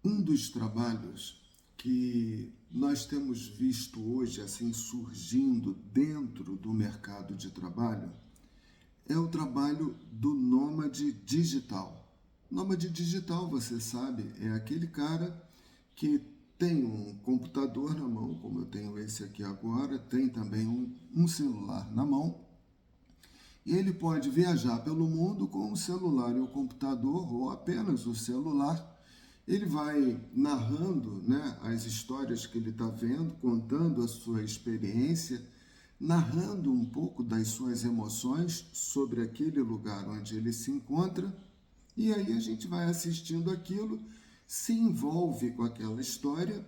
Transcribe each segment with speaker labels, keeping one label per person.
Speaker 1: Um dos trabalhos que nós temos visto hoje assim surgindo dentro do mercado de trabalho é o trabalho do nômade digital. Nômade digital, você sabe, é aquele cara que tem um computador na mão, como eu tenho esse aqui agora, tem também um celular na mão, e ele pode viajar pelo mundo com o celular e o computador, ou apenas o celular. Ele vai narrando, né, as histórias que ele está vendo, contando a sua experiência, narrando um pouco das suas emoções sobre aquele lugar onde ele se encontra, e aí a gente vai assistindo aquilo, se envolve com aquela história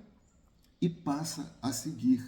Speaker 1: e passa a seguir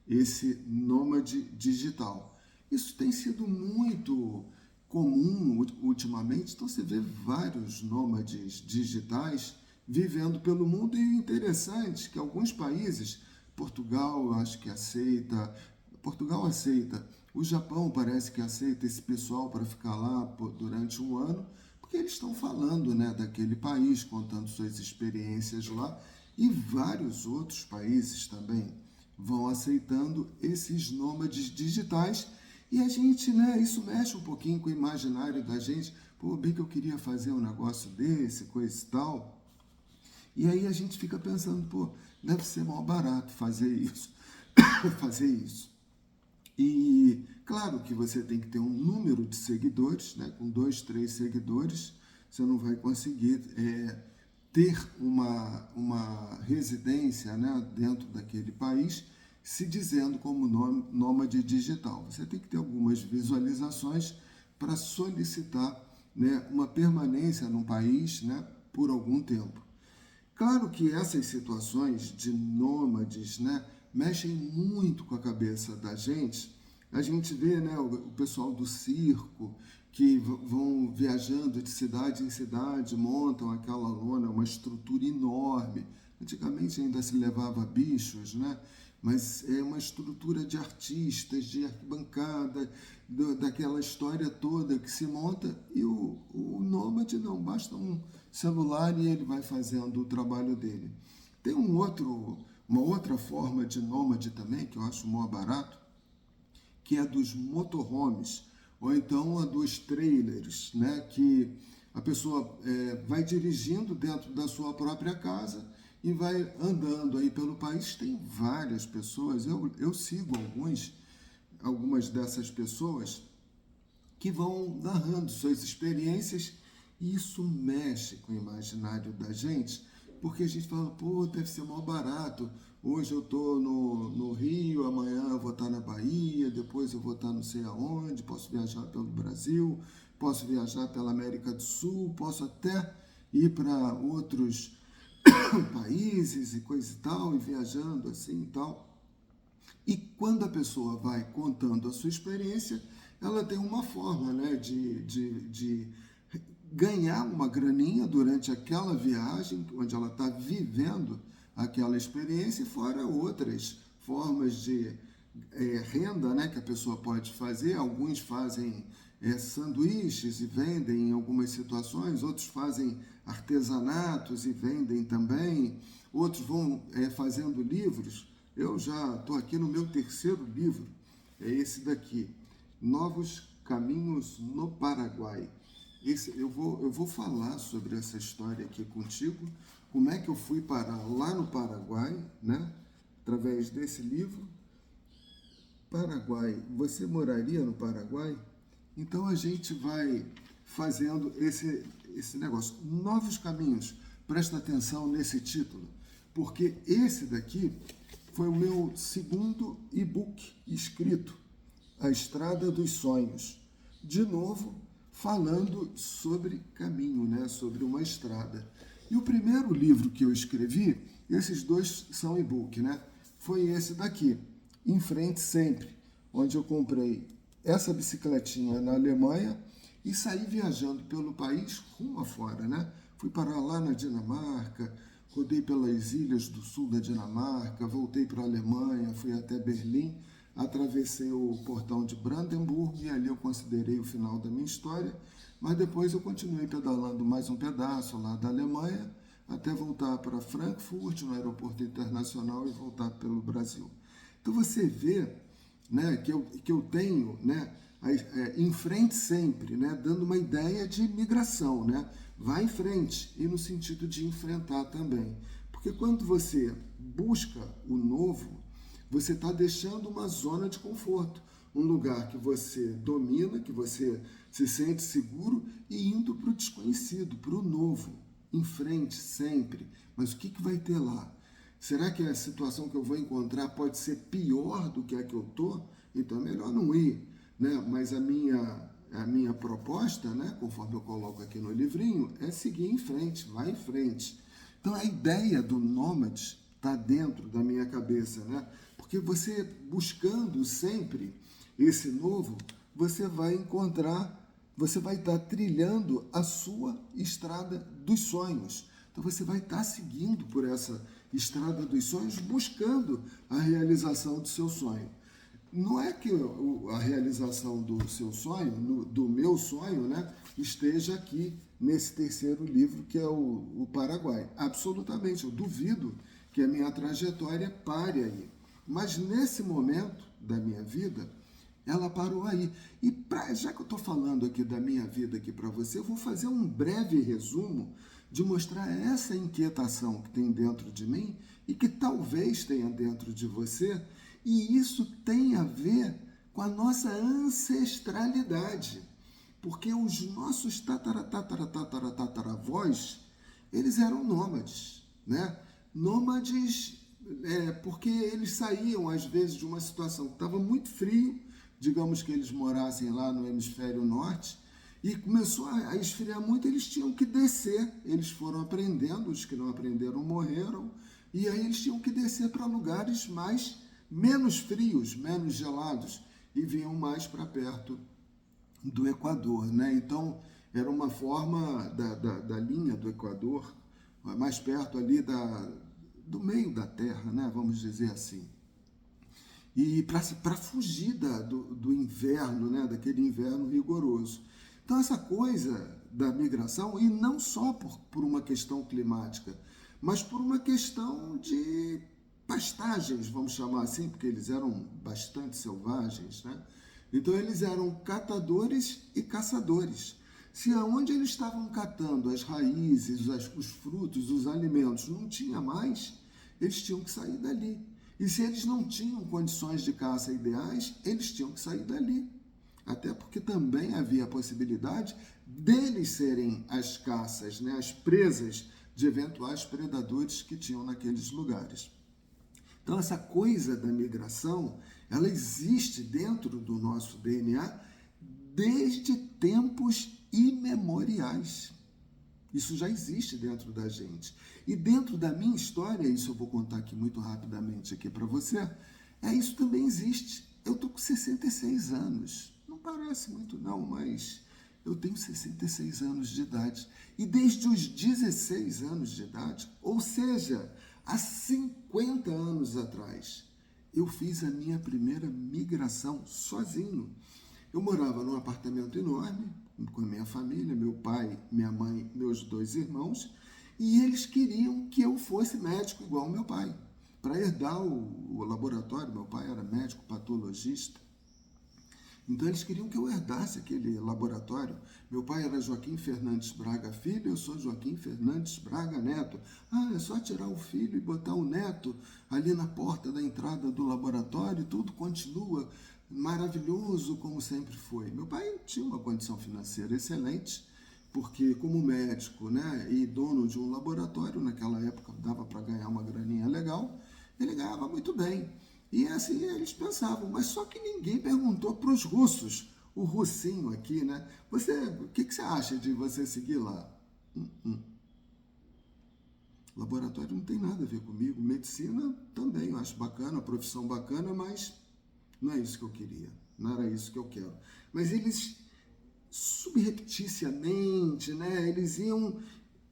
Speaker 1: esse nômade digital. Isso tem sido muito comum ultimamente, então você vê vários nômades digitais vivendo pelo mundo, e interessante que alguns países, Portugal eu acho que aceita, Portugal aceita, o Japão parece que aceita esse pessoal para ficar lá durante um ano, porque eles estão falando, né, daquele país, contando suas experiências lá, e vários outros países também vão aceitando esses nômades digitais. E a gente, né, isso mexe um pouquinho com o imaginário da gente. Pô, bem que eu queria fazer um negócio desse, coisa e tal. E aí a gente fica pensando, pô, deve ser mal barato fazer isso. fazer isso. E claro que você tem que ter um número de seguidores, né? Com 2, 3 seguidores, você não vai conseguir ter uma residência, né, dentro daquele país, se dizendo como nômade digital. Você tem que ter algumas visualizações para solicitar, né, uma permanência num país, né, por algum tempo. Claro que essas situações de nômades, né, mexem muito com a cabeça da gente. A gente vê, né, o pessoal do circo que vão viajando de cidade em cidade, montam aquela lona, uma estrutura enorme. Antigamente ainda se levava bichos, né? Mas é uma estrutura de artistas, de arquibancada, daquela história toda que se monta, e o nômade não, basta um celular e ele vai fazendo o trabalho dele. Tem uma outra forma de nômade também, que eu acho mó barato, que é dos motorhomes, ou então a dos trailers, né? Que a pessoa vai dirigindo dentro da sua própria casa e vai andando aí pelo país. Tem várias pessoas, eu sigo algumas dessas pessoas que vão narrando suas experiências, e isso mexe com o imaginário da gente, porque a gente fala, pô, deve ser mal barato. Hoje eu estou no Rio, amanhã eu vou estar na Bahia, depois eu vou estar não sei aonde, posso viajar pelo Brasil, posso viajar pela América do Sul, posso até ir para outros países e coisa e tal, e viajando assim e tal. E quando a pessoa vai contando a sua experiência, ela tem uma forma, né, de ganhar uma graninha durante aquela viagem, onde ela está vivendo aquela experiência, e fora outras formas de renda, né, que a pessoa pode fazer. Alguns fazem sanduíches e vendem em algumas situações, outros fazem artesanatos e vendem também, outros vão fazendo livros. Eu já estou aqui no meu terceiro livro, é esse daqui, Novos Caminhos no Paraguai. Eu vou falar sobre essa história aqui contigo, como é que eu fui parar lá no Paraguai, né? Através desse livro. Paraguai, você moraria no Paraguai? Então a gente vai fazendo esse negócio. Novos caminhos, presta atenção nesse título, porque esse daqui foi o meu segundo e-book escrito, A Estrada dos Sonhos. De novo, falando sobre caminho, né? Sobre uma estrada. E o primeiro livro que eu escrevi, esses dois são e-book, né? Foi esse daqui, Em Frente Sempre, onde eu comprei essa bicicletinha na Alemanha e saí viajando pelo país rumo afora, né? Fui parar lá na Dinamarca, rodei pelas ilhas do sul da Dinamarca, voltei para a Alemanha, fui até Berlim, atravessei o portão de Brandenburgo e ali eu considerei o final da minha história, mas depois eu continuei pedalando mais um pedaço lá da Alemanha até voltar para Frankfurt, no aeroporto internacional, e voltar pelo Brasil. Então você vê, né, que eu tenho, né, em frente sempre, né, dando uma ideia de migração, né? Vai em frente e no sentido de enfrentar também. Porque quando você busca o novo, você está deixando uma zona de conforto, um lugar que você domina, que você se sente seguro e indo para o desconhecido, para o novo, em frente sempre. Mas o que vai ter lá? Será que a situação que eu vou encontrar pode ser pior do que a que eu estou? Então é melhor não ir, né? Mas a minha proposta, né, conforme eu coloco aqui no livrinho, é seguir em frente, vai em frente. Então a ideia do nômade está dentro da minha cabeça, né? Porque você buscando sempre esse novo, você vai encontrar, você vai estar trilhando a sua estrada dos sonhos. Então você vai estar seguindo por essa estrada dos sonhos, buscando a realização do seu sonho. Não é que a realização do seu sonho, do meu sonho, né, esteja aqui nesse terceiro livro, que é o Paraguai. Absolutamente, eu duvido que a minha trajetória pare aí. Mas nesse momento da minha vida, ela parou aí. E já que eu estou falando aqui da minha vida aqui para você, eu vou fazer um breve resumo de mostrar essa inquietação que tem dentro de mim e que talvez tenha dentro de você, e isso tem a ver com a nossa ancestralidade, porque os nossos tataravós, eles eram nômades, né? Nômades porque eles saíam às vezes de uma situação que estava muito frio, digamos que eles morassem lá no hemisfério norte, e começou a esfriar muito, eles tinham que descer, eles foram aprendendo, os que não aprenderam morreram, e aí eles tinham que descer para lugares menos frios, menos gelados, e vinham mais para perto do Equador, né? Então, era uma forma da linha do Equador, mais perto ali do meio da Terra, né? Vamos dizer assim. E para fugir do inverno, né? Daquele inverno rigoroso. Então, essa coisa da migração, e não só por uma questão climática, mas por uma questão de pastagens, vamos chamar assim, porque eles eram bastante selvagens, né? Então eles eram catadores e caçadores. Se aonde eles estavam catando as raízes, os frutos, os alimentos não tinha mais, eles tinham que sair dali. E se eles não tinham condições de caça ideais, eles tinham que sair dali. Até porque também havia a possibilidade deles serem as caças, né, as presas de eventuais predadores que tinham naqueles lugares. Então, essa coisa da migração, ela existe dentro do nosso DNA desde tempos imemoriais. Isso já existe dentro da gente. E dentro da minha história, isso eu vou contar aqui muito rapidamente aqui para você, isso também existe. Eu estou com 66 anos. Não parece muito não, mas eu tenho 66 anos de idade. E desde os 16 anos de idade, ou seja, há 50 anos atrás, eu fiz a minha primeira migração sozinho. Eu morava num apartamento enorme, com a minha família, meu pai, minha mãe, meus 2 irmãos, e eles queriam que eu fosse médico igual ao meu pai, para herdar o laboratório. Meu pai era médico patologista. Então, eles queriam que eu herdasse aquele laboratório. Meu pai era Joaquim Fernandes Braga Filho, eu sou Joaquim Fernandes Braga Neto. É só tirar o filho e botar o neto ali na porta da entrada do laboratório, tudo continua maravilhoso como sempre foi. Meu pai tinha uma condição financeira excelente, porque como médico, né, e dono de um laboratório, naquela época dava para ganhar uma graninha legal, ele ganhava muito bem. E assim eles pensavam, mas só que ninguém perguntou para os russos, o russinho aqui, né? O que você acha de você seguir lá? Laboratório não tem nada a ver comigo, medicina também, eu acho bacana, profissão bacana, mas não é isso que eu queria, não era isso que eu quero. Mas eles, subrepticiamente, né? Eles iam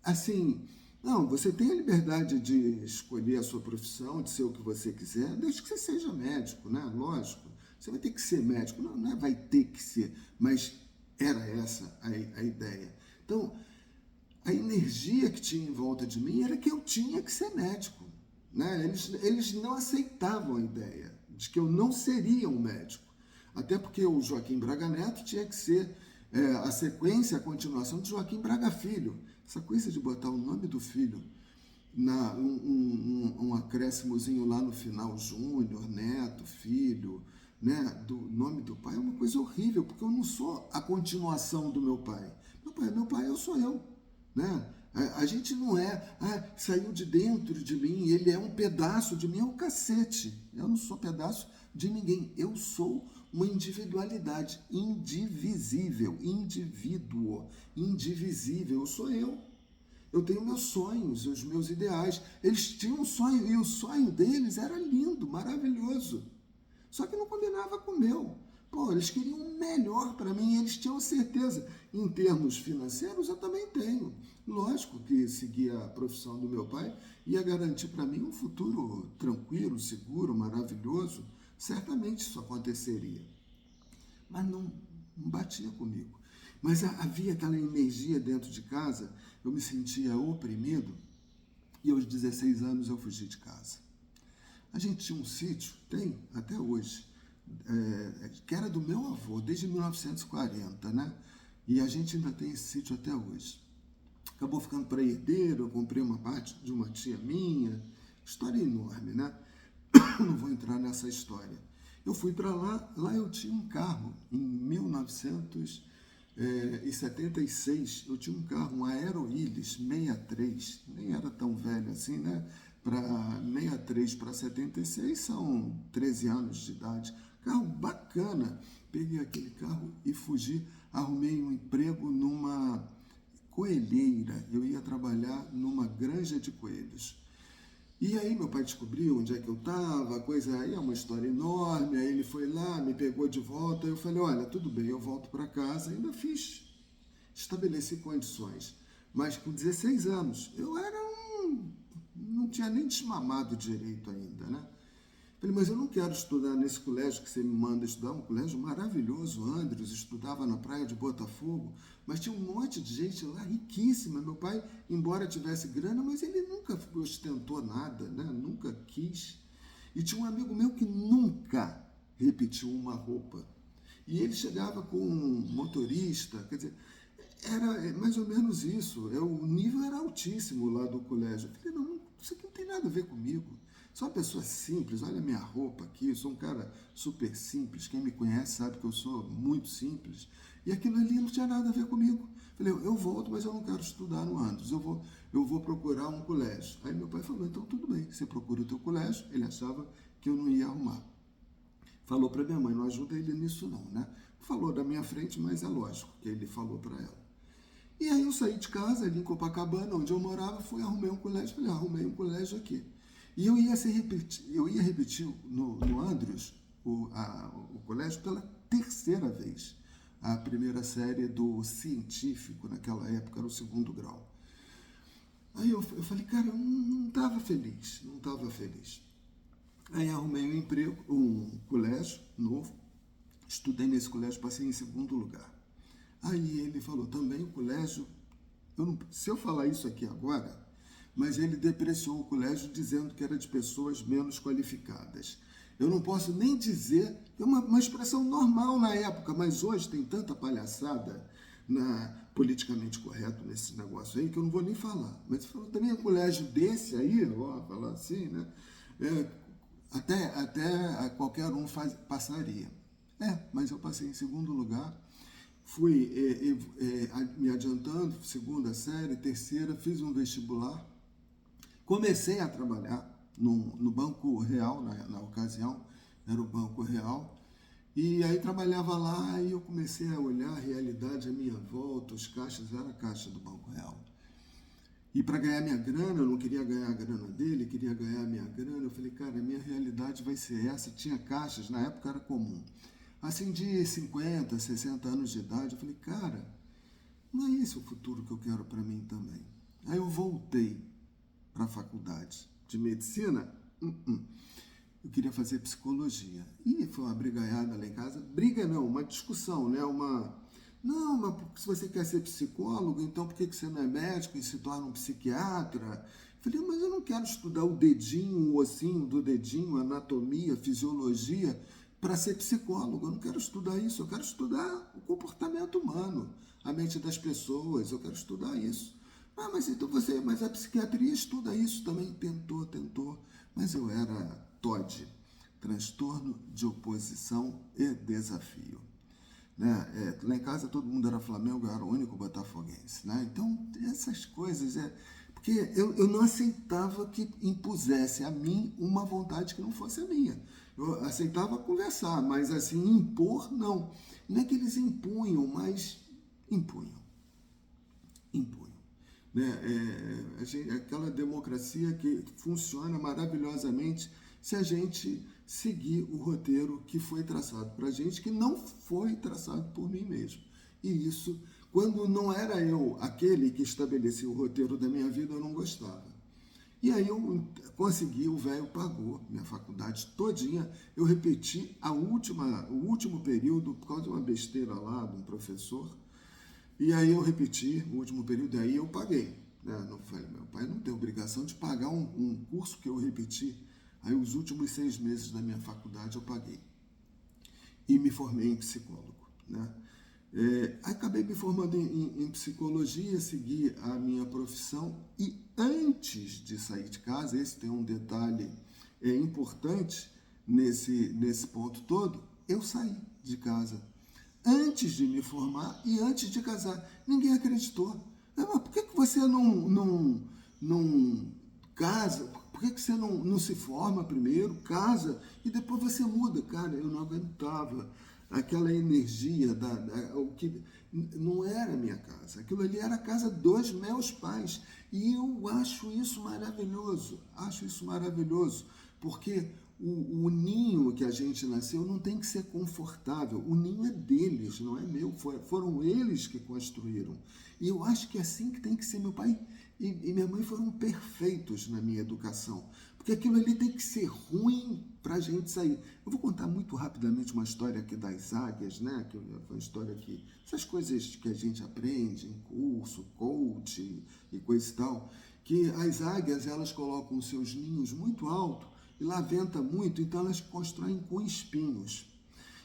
Speaker 1: assim... Não, você tem a liberdade de escolher a sua profissão, de ser o que você quiser, desde que você seja médico, né? Lógico, você vai ter que ser médico, não é vai ter que ser, mas era essa a ideia. Então, a energia que tinha em volta de mim era que eu tinha que ser médico, né? Eles não aceitavam a ideia de que eu não seria um médico. Até porque o Joaquim Braga Neto tinha que ser a sequência, a continuação de Joaquim Braga Filho. Essa coisa de botar o nome do filho, um acréscimozinho lá no final, Júnior, Neto, Filho, né, do nome do pai, é uma coisa horrível, porque eu não sou a continuação do meu pai. Meu pai, eu sou eu. Né? A gente não saiu de dentro de mim, ele é um pedaço de mim, é um cacete. Eu não sou pedaço de ninguém, eu sou uma individualidade indivisível, indivíduo, indivisível, eu sou eu. Eu tenho meus sonhos, os meus ideais. Eles tinham um sonho e o sonho deles era lindo, maravilhoso. Só que não combinava com o meu. Pô, eles queriam o melhor para mim, eles tinham certeza. Em termos financeiros, eu também tenho. Lógico que seguir a profissão do meu pai ia garantir para mim um futuro tranquilo, seguro, maravilhoso. Certamente isso aconteceria. Mas não batia comigo. Mas havia aquela energia dentro de casa, eu me sentia oprimido, e aos 16 anos eu fugi de casa. A gente tinha um sítio, tem até hoje, que era do meu avô, desde 1940, né? E a gente ainda tem esse sítio até hoje. Acabou ficando para herdeiro, eu comprei uma parte de uma tia minha, história enorme, né? Não vou entrar nessa história. Eu fui para lá eu tinha um carro, em 1976, eu tinha um carro, um Aeroilis 63, nem era tão velho assim, né? Para 63 para 76 são 13 anos de idade. Carro bacana. Peguei aquele carro e fugi, arrumei um emprego numa coelheira. Eu ia trabalhar numa granja de coelhos. E aí meu pai descobriu onde é que eu estava, a coisa aí é uma história enorme, aí ele foi lá, me pegou de volta, eu falei, olha, tudo bem, eu volto para casa, ainda estabeleci condições. Mas com 16 anos, eu não tinha nem desmamado direito ainda, né? Falei, mas eu não quero estudar nesse colégio que você me manda estudar, um colégio maravilhoso, Andrews, estudava na praia de Botafogo, mas tinha um monte de gente lá riquíssima. Meu pai, embora tivesse grana, mas ele nunca ostentou nada, né? Nunca quis. E tinha um amigo meu que nunca repetiu uma roupa. E ele chegava com um motorista, quer dizer, era mais ou menos isso. O nível era altíssimo lá do colégio. Eu falei, não, isso aqui não tem nada a ver comigo. Sou uma pessoa simples, olha a minha roupa aqui, eu sou um cara super simples, quem me conhece sabe que eu sou muito simples, e aquilo ali não tinha nada a ver comigo. Falei, eu volto, mas eu não quero estudar no Andrews, eu vou procurar um colégio. Aí meu pai falou, então tudo bem, você procura o teu colégio, ele achava que eu não ia arrumar. Falou para minha mãe, não ajuda ele nisso não, né? Falou da minha frente, mas é lógico que ele falou para ela. E aí eu saí de casa, ali em Copacabana, onde eu morava, arrumei um colégio, falei, arrumei um colégio aqui. E eu ia repetir no Andrews, o colégio, pela terceira vez. A primeira série do científico, naquela época, era o 2º grau. Aí eu falei, cara, eu não estava feliz, não estava feliz. Aí arrumei um emprego, um colégio novo, estudei nesse colégio, passei em 2º lugar. Aí ele falou, também o colégio, se eu falar isso aqui agora, mas ele depreciou o colégio dizendo que era de pessoas menos qualificadas. Eu não posso nem dizer, é uma expressão normal na época, mas hoje tem tanta palhaçada politicamente correto nesse negócio aí que eu não vou nem falar. Mas falou também um colégio desse aí, falar assim, né? Até qualquer um passaria. Mas eu passei em 2º lugar, fui me adiantando, 2ª série, 3ª, fiz um vestibular. Comecei a trabalhar no Banco Real, na ocasião, era o Banco Real, e aí trabalhava lá e eu comecei a olhar a realidade à minha volta, os caixas, era a caixa do Banco Real. E para ganhar minha grana, eu não queria ganhar a grana dele, queria ganhar a minha grana, eu falei, cara, a minha realidade vai ser essa, tinha caixas, na época era comum, assim de 50, 60 anos de idade, eu falei, cara, não é esse o futuro que eu quero para mim também. Aí eu voltei para a faculdade de medicina, eu queria fazer psicologia. E foi uma brigaiada lá em casa. Briga não, uma discussão, né? Não, mas se você quer ser psicólogo, então por que você não é médico e se torna um psiquiatra? Falei, mas eu não quero estudar o dedinho, o ossinho do dedinho, anatomia, fisiologia, para ser psicólogo. Eu não quero estudar isso, eu quero estudar o comportamento humano, a mente das pessoas, eu quero estudar isso. Ah, mas então mas a psiquiatria estuda isso também. Tentou, mas eu era TOD, transtorno de oposição e desafio. Né? Lá em casa todo mundo era Flamengo, eu era o único botafoguense. Né? Então, essas coisas, porque eu não aceitava que impusesse a mim uma vontade que não fosse a minha. Eu aceitava conversar, mas assim, impor, não. Não é que eles impunham, mas impunham. Né? Aquela democracia que funciona maravilhosamente se a gente seguir o roteiro que foi traçado para a gente, que não foi traçado por mim mesmo. E isso, quando não era eu aquele que estabelecia o roteiro da minha vida, eu não gostava. E aí eu consegui, o velho pagou minha faculdade todinha, eu repeti o último período por causa de uma besteira lá de um professor, e aí eu repeti o último período, e aí eu paguei. Né? Não falei, meu pai não tem obrigação de pagar um curso que eu repeti. Aí os últimos 6 meses da minha faculdade eu paguei. E me formei em psicólogo. Né? Acabei me formando em psicologia, segui a minha profissão e antes de sair de casa, esse tem um detalhe importante nesse ponto todo, eu saí de casa antes de me formar e antes de casar. Ninguém acreditou. Mas por que você não casa? Por que você não se forma primeiro, casa e depois você muda? Cara, eu não aguentava aquela energia o que não era minha casa. Aquilo ali era a casa dos meus pais. E eu acho isso maravilhoso. Porque o ninho que a gente nasceu não tem que ser confortável. O ninho é deles, não é meu. Foram eles que construíram. E eu acho que é assim que tem que ser. Meu pai e minha mãe foram perfeitos na minha educação. Porque aquilo ali tem que ser ruim para a gente sair. Eu vou contar muito rapidamente uma história aqui das águias, né? Que foi uma história que... Essas coisas que a gente aprende em curso, coach e coisa e tal. Que as águias, elas colocam os seus ninhos muito alto e lá venta muito, então elas constroem com espinhos.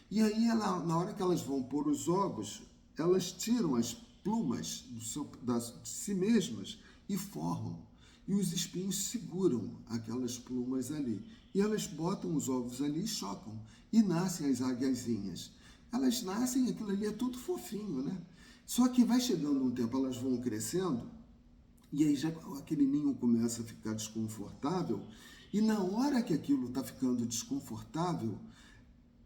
Speaker 1: E aí, na hora que elas vão pôr os ovos, elas tiram as plumas de si mesmas e formam. E os espinhos seguram aquelas plumas ali. E elas botam os ovos ali e chocam. E nascem as águiazinhas. Elas nascem, aquilo ali é tudo fofinho, né? Só que vai chegando um tempo, elas vão crescendo, e aí já aquele ninho começa a ficar desconfortável, e na hora que aquilo está ficando desconfortável,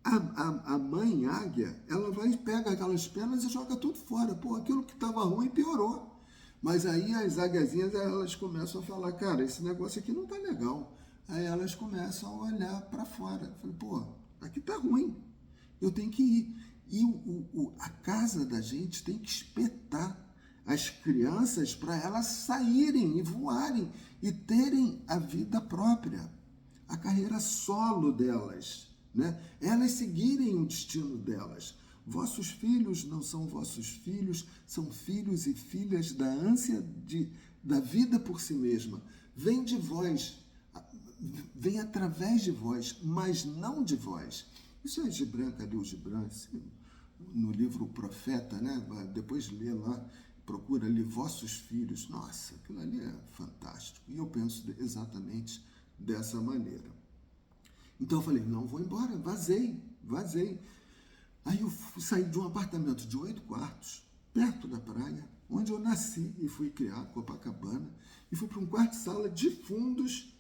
Speaker 1: a mãe águia, ela vai e pega aquelas penas e joga tudo fora. Pô, aquilo que estava ruim piorou. Mas aí as águiazinhas, elas começam a falar, cara, esse negócio aqui não tá legal. Aí elas começam a olhar para fora. Eu falei, pô, aqui tá ruim. Eu tenho que ir. E a casa da gente tem que espetar as crianças para elas saírem e voarem e terem a vida própria, a carreira solo delas, né? Elas seguirem o destino delas. Vossos filhos não são vossos filhos, são filhos e filhas da ânsia da vida por si mesma. Vem de vós, vem através de vós, mas não de vós. Isso é Gibran, Khalil Gibran, no livro O Profeta, né? Depois lê lá, procura ali vossos filhos. Nossa, aquilo ali é fantástico. E eu penso exatamente dessa maneira. Então eu falei, não vou embora, vazei. Aí eu saí de um apartamento de 8 quartos, perto da praia, onde eu nasci e fui criado, Copacabana, e fui para um quarto-sala de fundos,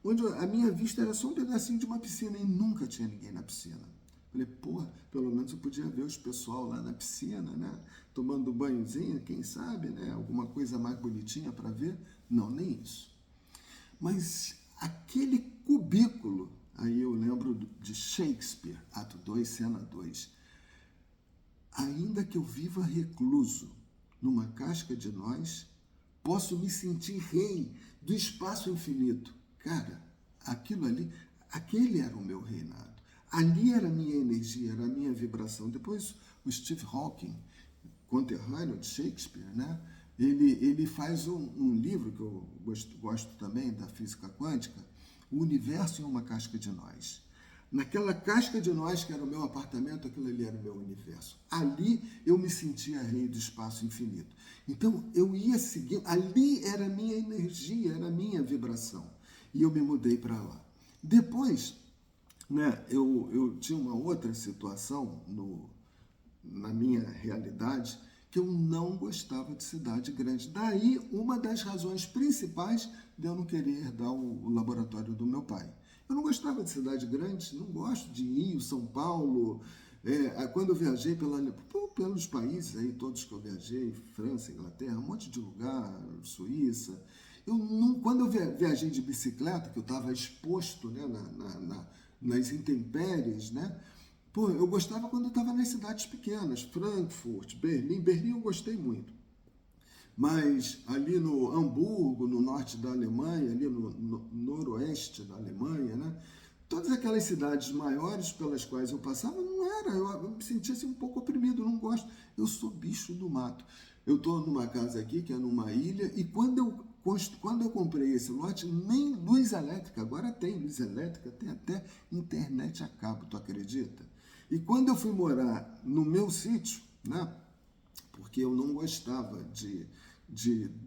Speaker 1: onde a minha vista era só um pedacinho de uma piscina, e nunca tinha ninguém na piscina. Falei, pô, pelo menos eu podia ver os pessoal lá na piscina, né? Tomando banhozinho, quem sabe, né? Alguma coisa mais bonitinha para ver. Não, nem isso. Mas aquele cubículo, aí eu lembro de Shakespeare, ato 2, cena 2. Ainda que eu viva recluso numa casca de nós, posso me sentir rei do espaço infinito. Cara, aquilo ali, aquele era o meu reinado. Ali era a minha energia, era a minha vibração. Depois o Steve Hawking conterrâneo de Shakespeare, né? Ele faz um livro que eu gosto também, da física quântica, O Universo em uma Casca de Nós. Naquela casca de nós, que era o meu apartamento, aquilo ali era o meu universo. Ali eu me sentia rei do espaço infinito. Então eu ia seguir, ali era a minha energia, era a minha vibração. E eu me mudei para lá. Depois, né, eu tinha uma outra situação na minha realidade, que eu não gostava de cidade grande. Daí, uma das razões principais de eu não querer herdar o laboratório do meu pai. Eu não gostava de cidade grande, não gosto de Rio, São Paulo. Quando eu viajei pelos países aí, todos que eu viajei, França, Inglaterra, um monte de lugar, Suíça. Quando eu viajei de bicicleta, que eu estava exposto, né, nas intempéries, né? Pô, eu gostava quando eu estava nas cidades pequenas, Frankfurt, Berlim. Berlim eu gostei muito. Mas ali no Hamburgo, no norte da Alemanha, ali no noroeste da Alemanha, né? Todas aquelas cidades maiores pelas quais eu passava, não era, eu me sentia assim, um pouco oprimido, não gosto. Eu sou bicho do mato. Eu estou numa casa aqui, que é numa ilha, e quando eu comprei esse lote, nem luz elétrica, agora tem luz elétrica, tem até internet a cabo, tu acredita? E quando eu fui morar no meu sítio, né? Porque eu não gostava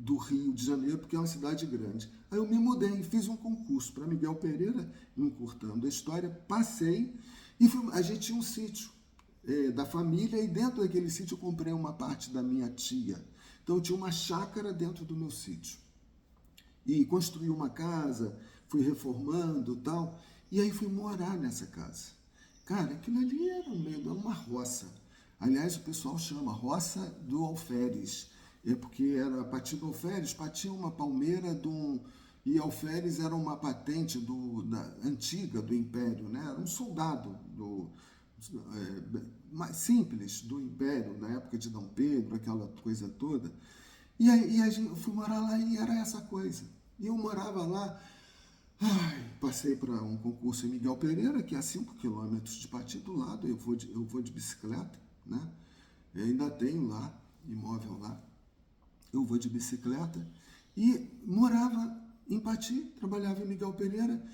Speaker 1: do Rio de Janeiro, porque é uma cidade grande. Aí eu me mudei e fiz um concurso para Miguel Pereira, encurtando a história, passei e a gente tinha um sítio da família, e dentro daquele sítio eu comprei uma parte da minha tia. Então eu tinha uma chácara dentro do meu sítio. E construí uma casa, fui reformando e tal, e aí fui morar nessa casa. Cara, aquilo ali era no meio de uma roça. Aliás, o pessoal chama Roça do Alferes. É porque era Pati do Alferes, Pati é uma palmeira e Alferes era uma patente antiga do Império, né? Era um soldado mais simples do Império, na época de Dom Pedro, aquela coisa toda. E aí eu fui morar lá e era essa coisa. E eu morava lá. Passei para um concurso em Miguel Pereira, que é a 5 quilômetros de Pati do lado, eu vou de bicicleta, né? Eu ainda tenho lá, imóvel lá, eu vou de bicicleta, e morava em Pati, trabalhava em Miguel Pereira,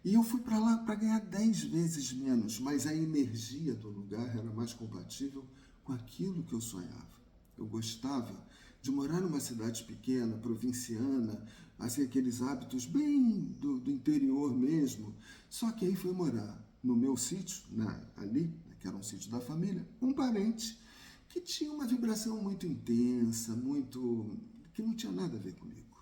Speaker 1: e eu fui para lá para ganhar 10 vezes menos, mas a energia do lugar era mais compatível com aquilo que eu sonhava. Eu gostava de morar numa cidade pequena, provinciana, assim, aqueles hábitos bem do interior mesmo. Só que aí fui morar no meu sítio, ali, que era um sítio da família, um parente que tinha uma vibração muito intensa, que não tinha nada a ver comigo.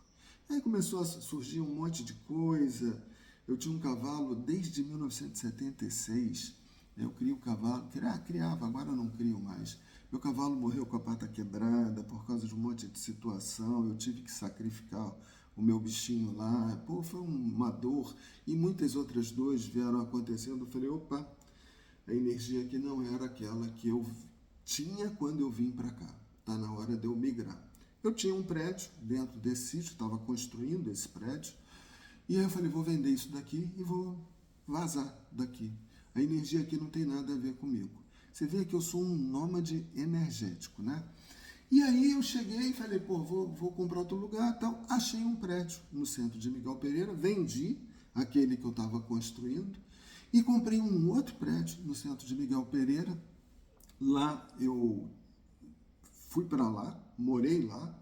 Speaker 1: Aí começou a surgir um monte de coisa. Eu tinha um cavalo desde 1976. Eu crio o cavalo, criava, agora eu não crio mais. Meu cavalo morreu com a pata quebrada por causa de um monte de situação. Eu tive que sacrificar o meu bichinho lá. Pô, foi uma dor. E muitas outras dores vieram acontecendo. Eu falei, opa, a energia aqui não era aquela que eu tinha quando eu vim para cá. Está na hora de eu migrar. Eu tinha um prédio dentro desse sítio, estava construindo esse prédio. E aí eu falei, vou vender isso daqui e vou vazar daqui. A energia aqui não tem nada a ver comigo. Você vê que eu sou um nômade energético, né? E aí eu cheguei e falei, pô, vou comprar outro lugar e tal. Achei um prédio no centro de Miguel Pereira, vendi aquele que eu estava construindo e comprei um outro prédio no centro de Miguel Pereira. Lá eu fui para lá, morei lá,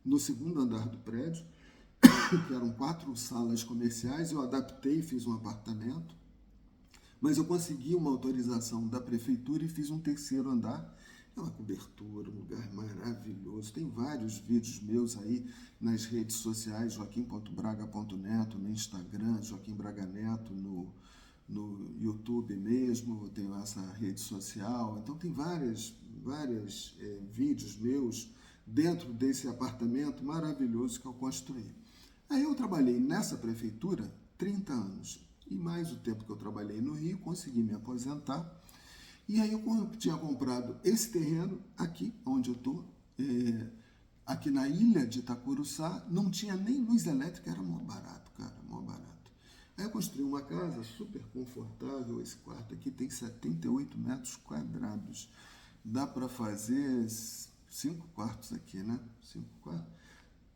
Speaker 1: no segundo andar do prédio, que eram 4 salas comerciais. Eu adaptei, fiz um apartamento, mas eu consegui uma autorização da prefeitura e fiz um terceiro andar. É uma cobertura, um lugar maravilhoso. Tem vários vídeos meus aí nas redes sociais, joaquim.braga.neto, no Instagram, Joaquim Braga Neto, no YouTube mesmo, eu tenho essa rede social. Então tem vários vídeos meus dentro desse apartamento maravilhoso que eu construí. Aí eu trabalhei nessa prefeitura 30 anos. E mais o tempo que eu trabalhei no Rio, consegui me aposentar. E aí eu tinha comprado esse terreno aqui, onde eu estou, aqui na ilha de Itacuruçá, não tinha nem luz elétrica, era mó barato, cara, mó barato. Aí eu construí uma casa super confortável. Esse quarto aqui tem 78 metros quadrados. Dá para fazer 5 quartos aqui, né? 5 quartos.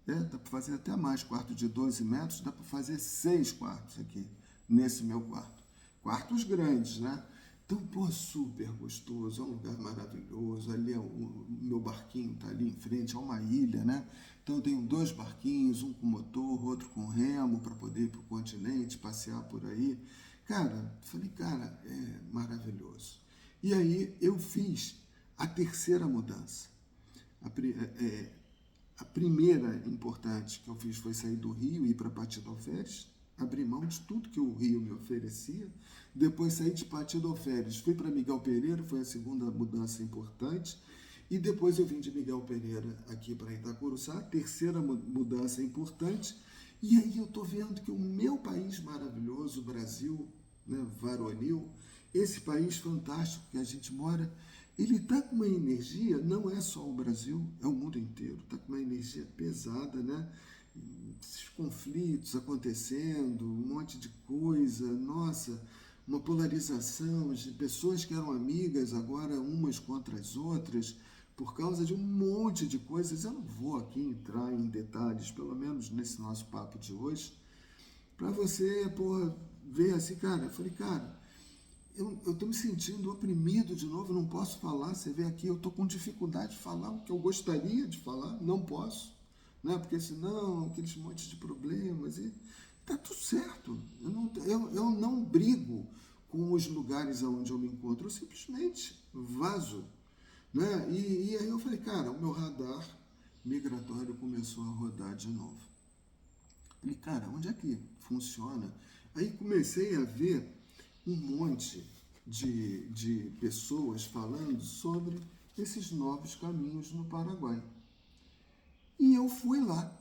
Speaker 1: Dá para fazer até mais, quarto de 12 metros, dá para fazer 6 quartos aqui, nesse meu quarto. Quartos grandes, né? Então, pô, super gostoso, é um lugar maravilhoso. Ali o meu barquinho tá ali em frente, é uma ilha, né? Então, eu tenho 2 barquinhos, um com motor, outro com remo, para poder ir para o continente, passear por aí. Cara, falei, cara, é maravilhoso. E aí, eu fiz a terceira mudança. A primeira importante que eu fiz foi sair do Rio e ir para Pati do Alferes, abrir mão de tudo que o Rio me oferecia. Depois saí de Pati do Alferes, fui para Miguel Pereira, foi a segunda mudança importante. E depois eu vim de Miguel Pereira aqui para Itacuruçá, terceira mudança importante. E aí eu estou vendo que o meu país maravilhoso, o Brasil, né, varonil, esse país fantástico que a gente mora, ele está com uma energia, não é só o Brasil, é o mundo inteiro, está com uma energia pesada, né? Esses conflitos acontecendo, um monte de coisa, nossa, uma polarização de pessoas que eram amigas, agora umas contra as outras, por causa de um monte de coisas. Eu não vou aqui entrar em detalhes, pelo menos nesse nosso papo de hoje, para você, porra, ver assim, cara, eu falei, cara, eu estou me sentindo oprimido de novo, não posso falar. Você vê aqui, eu estou com dificuldade de falar o que eu gostaria de falar, não posso, né? Porque senão, aqueles montes de problemas, e tá tudo certo. Eu não brigo com os lugares onde eu me encontro, eu simplesmente vazo, né? E aí eu falei, cara, o meu radar migratório começou a rodar de novo. Falei, cara, onde é que funciona? Aí comecei a ver um monte de pessoas falando sobre esses novos caminhos no Paraguai. E eu fui lá,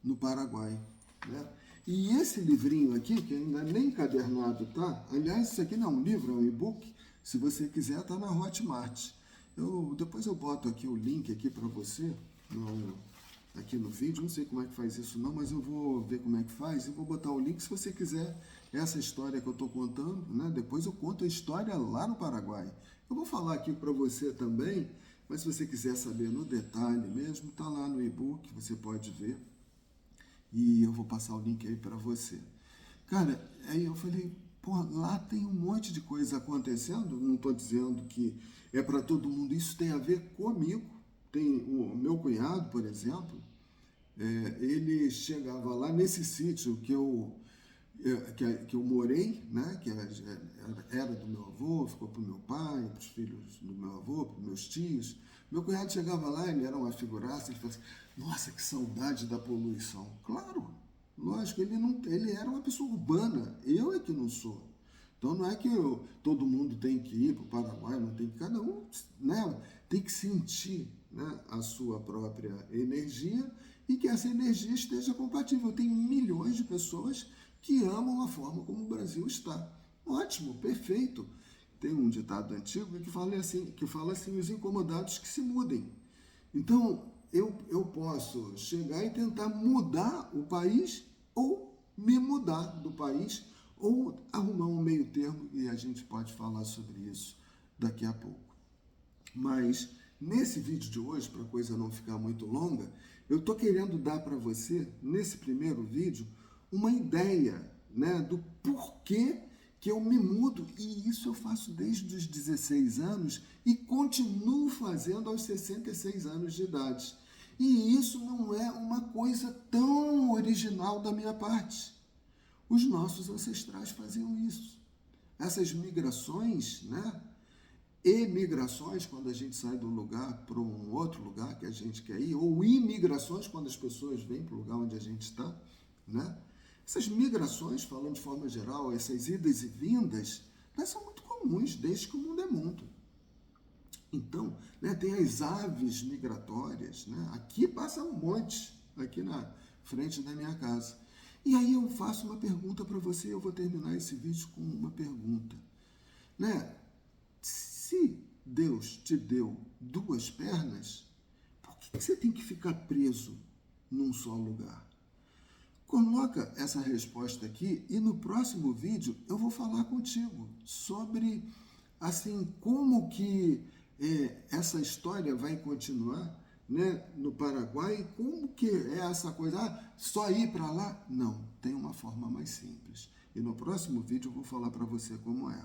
Speaker 1: no Paraguai, né? E esse livrinho aqui, que ainda nem encadernado tá, aliás, isso aqui não é um livro, é um e-book, se você quiser, tá na Hotmart. Depois eu boto aqui o link aqui para você, aqui no vídeo, não sei como é que faz isso não, mas eu vou ver como é que faz e vou botar o link se você quiser essa história que eu estou contando, né? Depois eu conto a história lá no Paraguai. Eu vou falar aqui para você também, mas se você quiser saber no detalhe mesmo, tá lá no e-book, você pode ver e eu vou passar o link aí para você. Cara, aí eu falei, pô, lá tem um monte de coisa acontecendo, não estou dizendo que é para todo mundo, isso tem a ver comigo. Tem o meu cunhado, por exemplo, ele chegava lá nesse sítio que eu morei, né, que era do meu avô, ficou para o meu pai, para os filhos do meu avô, para os meus tios. Meu cunhado chegava lá, ele era uma figuraça, ele falava assim, nossa, que saudade da poluição. Claro, lógico, ele era uma pessoa urbana, eu é que não sou. Então não é que todo mundo tem que ir para o Paraguai, não tem que, cada um, né, tem que sentir, né, a sua própria energia e que essa energia esteja compatível. Tem milhões de pessoas que amam a forma como o Brasil está. Ótimo, perfeito. Tem um ditado antigo que fala assim, os incomodados que se mudem. Então, eu posso chegar e tentar mudar o país ou me mudar do país ou arrumar um meio termo e a gente pode falar sobre isso daqui a pouco. Mas nesse vídeo de hoje, para a coisa não ficar muito longa, eu estou querendo dar para você, nesse primeiro vídeo, uma ideia, né, do porquê que eu me mudo, e isso eu faço desde os 16 anos e continuo fazendo aos 66 anos de idade. E isso não é uma coisa tão original da minha parte. Os nossos ancestrais faziam isso. Essas migrações, né? Emigrações, quando a gente sai de um lugar para um outro lugar que a gente quer ir, ou imigrações, quando as pessoas vêm para o lugar onde a gente está, né? Essas migrações, falando de forma geral, essas idas e vindas, elas são muito comuns desde que o mundo é mundo. Então, né, tem as aves migratórias, né? Aqui passa um monte, aqui na frente da minha casa. E aí eu faço uma pergunta para você, eu vou terminar esse vídeo com uma pergunta, né? Se Deus te deu 2 pernas, por que você tem que ficar preso num só lugar? Coloca essa resposta aqui e no próximo vídeo eu vou falar contigo sobre assim como que essa história vai continuar né, no Paraguai. Como que é essa coisa? Ah, só ir para lá? Não, tem uma forma mais simples. E no próximo vídeo eu vou falar para você como é.